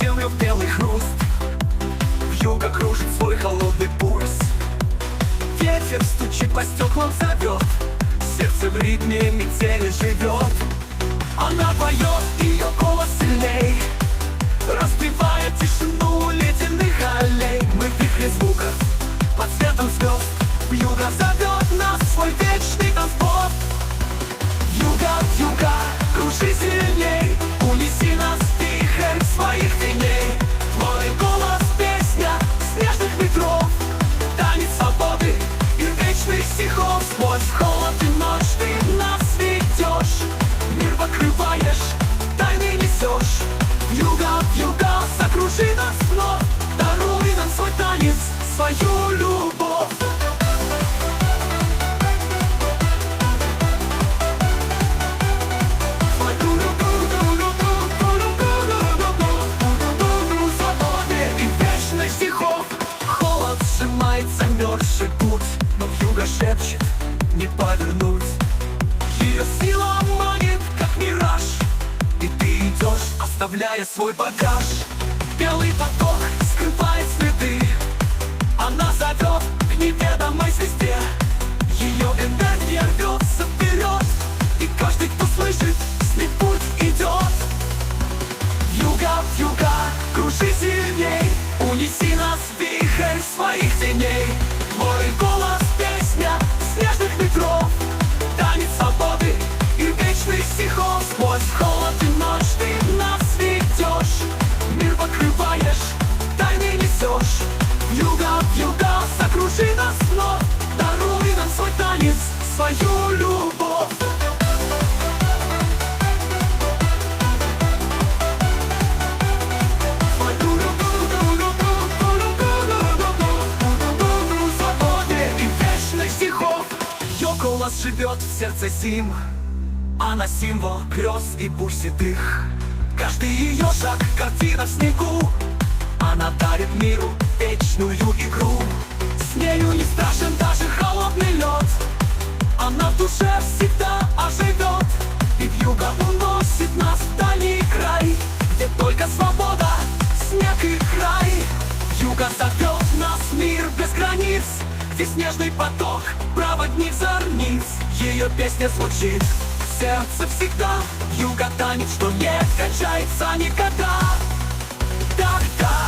землю в белый хруст. Вьюга кружит свой холодный пульс. Ветер стучит по стеклам, зовет. Сердце в ритме метели живет. Она поет, ее голос сильней, разбивая тишину ледяных аллей. Мы в вихре звуков, под светом звезд. Вьюга зовет нас в свой вечный танцпол. Вьюга, вьюга, кружи сильней, унеси нас в вихрь своих теней. Твой голос — песня снежных ветров, танец свободы и вечных стихов. Сквозь холод и ночь ты нас ведешь, мир покрываешь, тайны несешь. Вьюга, вьюга, закружи нас вновь, даруй нам свой танец, свою любовь. Замерзший путь, но вьюга шепчет не повернуть. Ее сила манит, как мираж, и ты идешь, оставляя свой багаж. Белый поток скрывает следы, она зовет к неведомой звезде. Ее энергия рвется вперед, и каждый, кто слышит, с ней путь идет. Вьюга, вьюга, кружи сильней, унеси нас в вихрь своих теней. Твой голос — песня снежных ветров, танец свободы и вечных стихов. Сквозь холод и ночь ты нас ведешь, мир покрываешь, тайны несешь. Вьюга, вьюга, закружи нас вновь, даруй нам свой танец, свою любовь. Голос живет в сердце зим, она символ грез и бурь седых. Каждый ее шаг — картина в снегу, она дарит миру вечную игру. С нею не страшен даже холодный лед, она в душе всегда оживет. И вьюга уносит нас в дальний край, где только свобода, снег и край. Вьюга зовет нас в мир без границ, где снежный поток, проводник зорниц. Ее песня звучит в сердце всегда. Вьюга — танец, что не кончается никогда. Так, так.